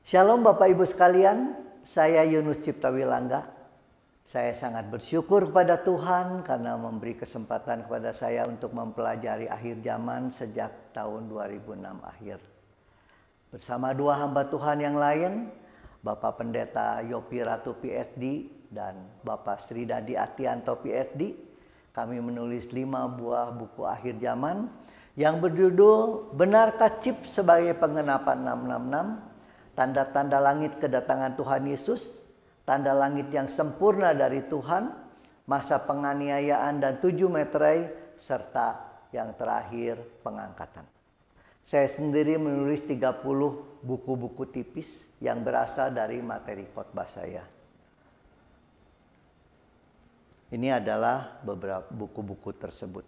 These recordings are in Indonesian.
Shalom Bapak Ibu sekalian, saya Yunus Ciptawilangga. Saya sangat bersyukur kepada Tuhan karena memberi kesempatan kepada saya untuk mempelajari akhir zaman sejak tahun 2006 akhir. Bersama dua hamba Tuhan yang lain, Bapak Pendeta Yopi Ratu PhD dan Bapak Sri Dadi Atianto PhD, kami menulis 5 buah buku akhir zaman yang berjudul Benarkah Chip sebagai Penggenapan 666, Tanda-tanda langit kedatangan Tuhan Yesus, tanda langit yang sempurna dari Tuhan, masa penganiayaan dan 7 meterai, serta yang terakhir pengangkatan. Saya sendiri menulis 30 buku-buku tipis yang berasal dari materi khotbah saya. Ini adalah beberapa buku-buku tersebut.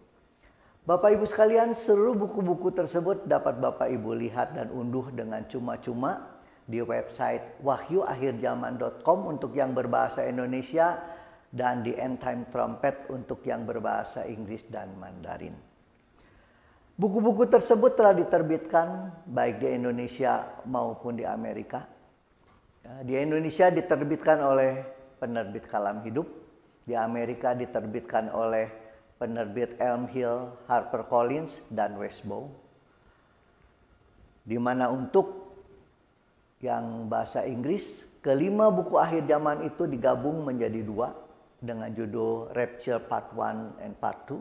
Bapak Ibu sekalian, seluruh buku-buku tersebut dapat Bapak Ibu lihat dan unduh dengan cuma-cuma di website wahyuakhirjaman.com untuk yang berbahasa Indonesia dan di End Time Trumpet untuk yang berbahasa Inggris dan Mandarin. Buku-buku tersebut telah diterbitkan baik di Indonesia maupun di Amerika. Di Indonesia diterbitkan oleh penerbit Kalam Hidup, di Amerika diterbitkan oleh penerbit Elm Hill, HarperCollins, dan Westbow. Di mana untuk yang bahasa Inggris, kelima buku akhir zaman itu digabung menjadi 2 dengan judul Rapture Part 1 and Part 2.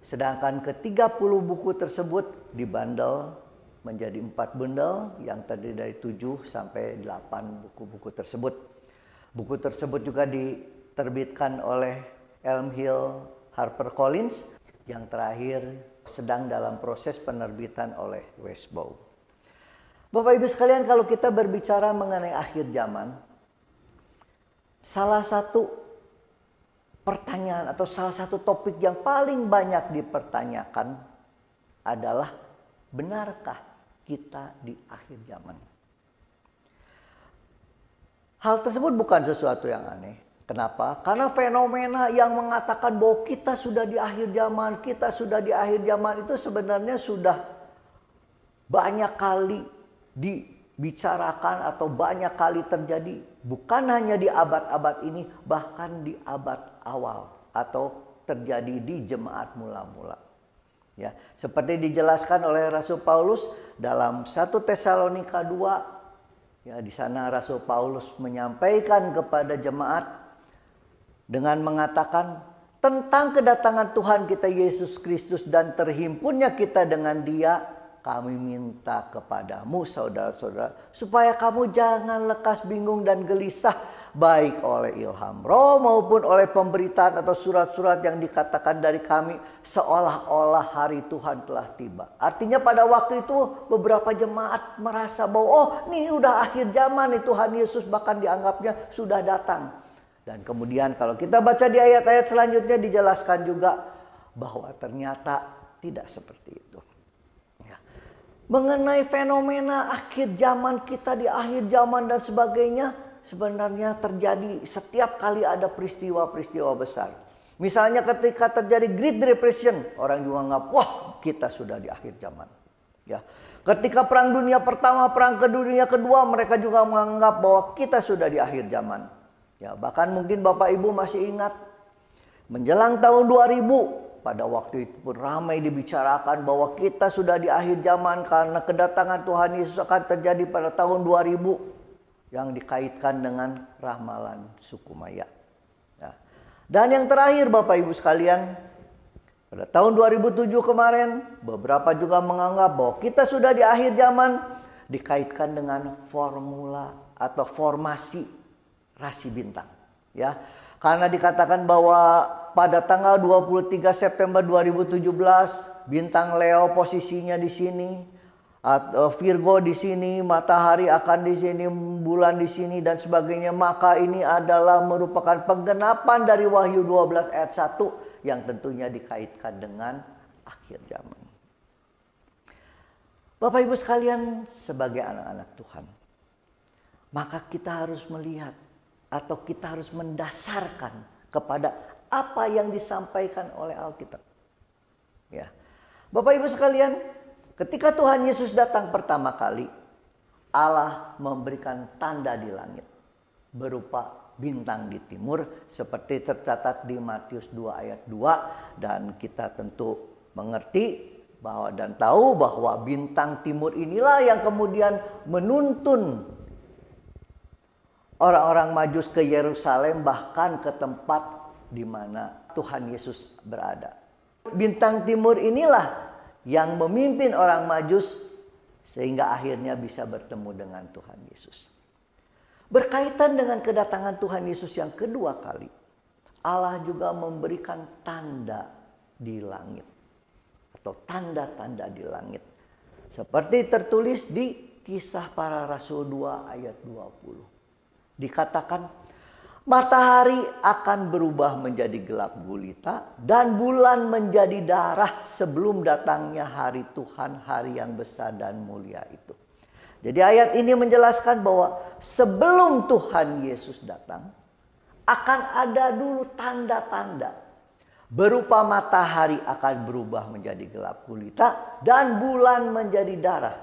Sedangkan ke-30 buku tersebut dibundle menjadi 4 bundle yang terdiri dari 7 sampai 8 buku-buku tersebut. Buku tersebut juga diterbitkan oleh Elm Hill, HarperCollins, yang terakhir sedang dalam proses penerbitan oleh Westbow. Bapak Ibu sekalian, kalau kita berbicara mengenai akhir zaman, salah satu pertanyaan atau salah satu topik yang paling banyak dipertanyakan adalah benarkah kita di akhir zaman? Hal tersebut bukan sesuatu yang aneh. Kenapa? Karena fenomena yang mengatakan bahwa kita sudah di akhir zaman, kita sudah di akhir zaman itu sebenarnya sudah banyak kali dibicarakan atau banyak kali terjadi, bukan hanya di abad-abad ini, bahkan di abad awal atau terjadi di jemaat mula-mula. Ya, seperti dijelaskan oleh Rasul Paulus dalam 1 Tesalonika 2, ya, di sana Rasul Paulus menyampaikan kepada jemaat dengan mengatakan tentang kedatangan Tuhan kita Yesus Kristus dan terhimpunnya kita dengan Dia. Kami minta kepadamu saudara-saudara supaya kamu jangan lekas bingung dan gelisah baik oleh ilham roh maupun oleh pemberitaan atau surat-surat yang dikatakan dari kami seolah-olah hari Tuhan telah tiba. Artinya pada waktu itu beberapa jemaat merasa bahwa oh ini udah akhir zaman nih, Tuhan Yesus bahkan dianggapnya sudah datang. Dan kemudian kalau kita baca di ayat-ayat selanjutnya dijelaskan juga bahwa ternyata tidak seperti itu. Mengenai fenomena akhir zaman, kita di akhir zaman dan sebagainya, sebenarnya terjadi setiap kali ada peristiwa-peristiwa besar. Misalnya ketika terjadi Great Depression, orang juga anggap wah kita sudah di akhir zaman. Ya, ketika Perang Dunia Pertama, Perang Dunia Kedua, mereka juga menganggap bahwa kita sudah di akhir zaman. Ya, bahkan mungkin Bapak Ibu masih ingat menjelang tahun 2000. Pada waktu itu pun ramai dibicarakan bahwa kita sudah di akhir zaman karena kedatangan Tuhan Yesus akan terjadi pada tahun 2000 yang dikaitkan dengan ramalan suku Maya. Ya. Dan yang terakhir Bapak Ibu sekalian, pada tahun 2007 kemarin beberapa juga menganggap bahwa kita sudah di akhir zaman dikaitkan dengan formula atau formasi rasi bintang. Ya. Karena dikatakan bahwa pada tanggal 23 September 2017 bintang Leo posisinya di sini, atau Virgo di sini, matahari akan di sini, bulan di sini dan sebagainya, maka ini adalah merupakan penggenapan dari Wahyu 12 ayat 1 yang tentunya dikaitkan dengan akhir zaman. Bapak Ibu sekalian, sebagai anak-anak Tuhan, maka kita harus melihat atau kita harus mendasarkan kepada apa yang disampaikan oleh Alkitab. Ya. Bapak Ibu sekalian, ketika Tuhan Yesus datang pertama kali, Allah memberikan tanda di langit berupa bintang di timur seperti tercatat di Matius 2 ayat 2, dan kita tentu mengerti bahwa dan tahu bahwa bintang timur inilah yang kemudian menuntun orang-orang Majus ke Yerusalem, bahkan ke tempat di mana Tuhan Yesus berada. Bintang timur inilah yang memimpin orang Majus sehingga akhirnya bisa bertemu dengan Tuhan Yesus. Berkaitan dengan kedatangan Tuhan Yesus yang kedua kali, Allah juga memberikan tanda di langit atau tanda-tanda di langit. Seperti tertulis di Kisah Para Rasul 2 ayat 20. Dikatakan, matahari akan berubah menjadi gelap gulita dan bulan menjadi darah sebelum datangnya hari Tuhan, hari yang besar dan mulia itu. Jadi ayat ini menjelaskan bahwa sebelum Tuhan Yesus datang, akan ada dulu tanda-tanda. Berupa matahari akan berubah menjadi gelap gulita dan bulan menjadi darah.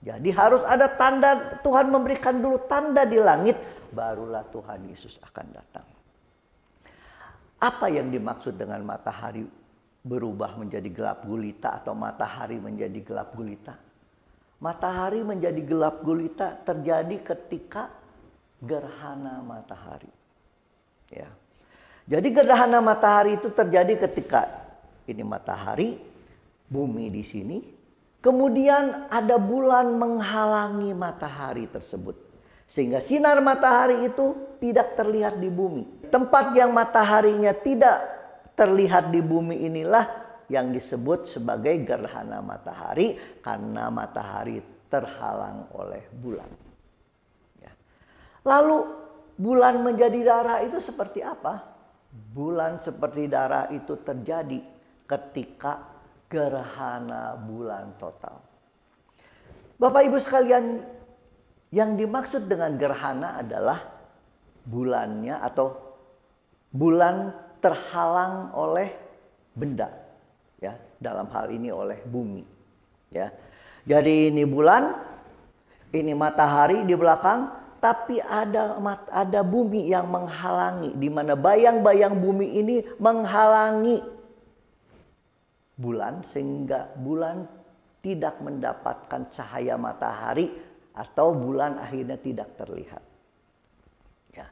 Jadi harus ada tanda, Tuhan memberikan dulu tanda di langit, barulah Tuhan Yesus akan datang. Apa yang dimaksud dengan matahari berubah menjadi gelap gulita atau matahari menjadi gelap gulita? Matahari menjadi gelap gulita terjadi ketika gerhana matahari. Ya. Jadi gerhana matahari itu terjadi ketika ini matahari, bumi di sini, kemudian ada bulan menghalangi matahari tersebut. Sehingga sinar matahari itu tidak terlihat di bumi. Tempat yang mataharinya tidak terlihat di bumi inilah yang disebut sebagai gerhana matahari, karena matahari terhalang oleh bulan. Ya. Lalu bulan menjadi darah itu seperti apa? Bulan seperti darah itu terjadi ketika gerhana bulan total. Bapak Ibu sekalian, yang dimaksud dengan gerhana adalah bulannya atau bulan terhalang oleh benda, ya, dalam hal ini oleh bumi, ya. Jadi ini bulan, ini matahari di belakang, tapi ada bumi yang menghalangi, di mana bayang-bayang bumi ini menghalangi bulan sehingga bulan tidak mendapatkan cahaya matahari atau bulan akhirnya tidak terlihat. Ya.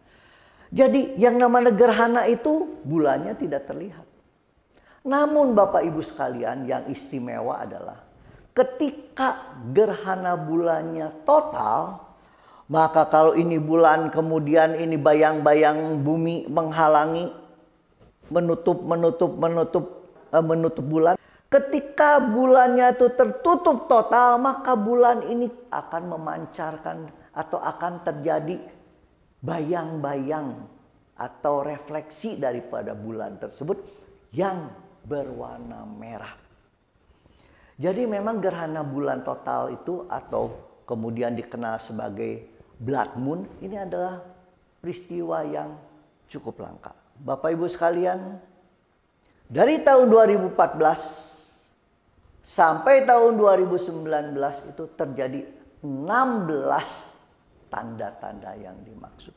Jadi yang namanya gerhana itu bulannya tidak terlihat. Namun Bapak Ibu sekalian, yang istimewa adalah ketika gerhana bulannya total, maka kalau ini bulan kemudian ini bayang-bayang bumi menghalangi, menutup bulan. Ketika bulannya itu tertutup total, maka bulan ini akan memancarkan atau akan terjadi bayang-bayang atau refleksi daripada bulan tersebut yang berwarna merah. Jadi memang gerhana bulan total itu atau kemudian dikenal sebagai blood moon, ini adalah peristiwa yang cukup langka. Bapak Ibu sekalian, dari tahun 2014 sampai tahun 2019 itu terjadi 16 tanda-tanda yang dimaksud.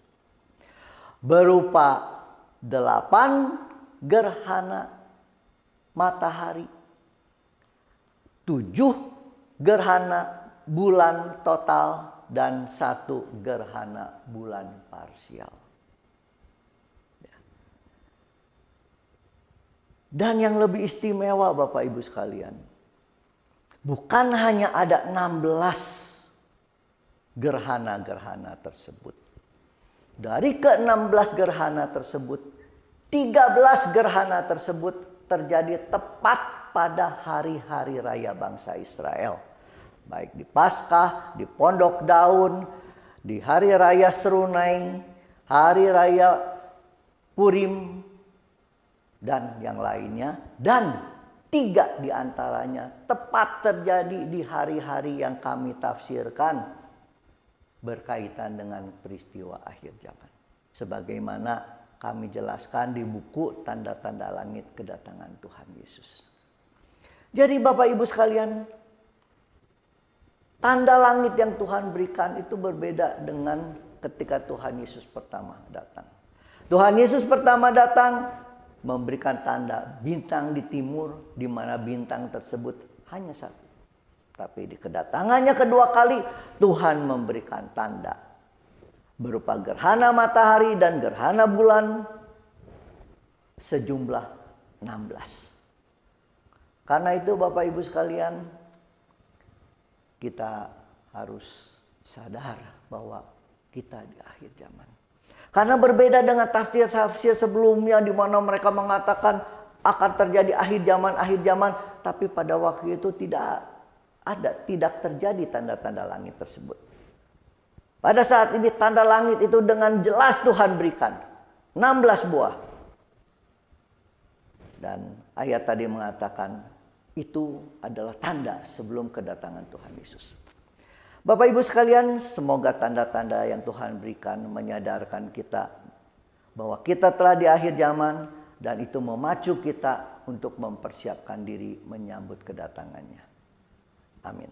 Berupa 8 gerhana matahari, 7 gerhana bulan total, dan 1 gerhana bulan parsial. Dan yang lebih istimewa Bapak Ibu sekalian, bukan hanya ada 16 gerhana-gerhana tersebut. Dari ke-16 gerhana tersebut, 13 gerhana tersebut terjadi tepat pada hari-hari raya bangsa Israel. Baik di Paskah, di Pondok Daun, di hari raya Serunai, hari raya Purim, dan yang lainnya. Dan 3 diantaranya tepat terjadi di hari-hari yang kami tafsirkan berkaitan dengan peristiwa akhir zaman. Sebagaimana kami jelaskan di buku Tanda-tanda Langit Kedatangan Tuhan Yesus. Jadi Bapak Ibu sekalian, Tanda langit yang Tuhan berikan itu berbeda dengan ketika Tuhan Yesus pertama datang. Tuhan Yesus pertama datang memberikan tanda bintang di timur, di mana bintang tersebut hanya satu. Tapi di kedatangannya kedua kali Tuhan memberikan tanda berupa gerhana matahari dan gerhana bulan sejumlah 16. Karena itu Bapak Ibu sekalian, kita harus sadar bahwa kita di akhir zaman. Karena berbeda dengan tafsir-tafsir sebelumnya di mana mereka mengatakan akan terjadi akhir zaman, tapi pada waktu itu tidak terjadi tanda-tanda langit tersebut. Pada saat ini tanda langit itu dengan jelas Tuhan berikan 16 buah. Dan ayat tadi mengatakan itu adalah tanda sebelum kedatangan Tuhan Yesus. Bapak Ibu sekalian, semoga tanda-tanda yang Tuhan berikan menyadarkan kita bahwa kita telah di akhir zaman dan itu memacu kita untuk mempersiapkan diri menyambut kedatangannya. Amin.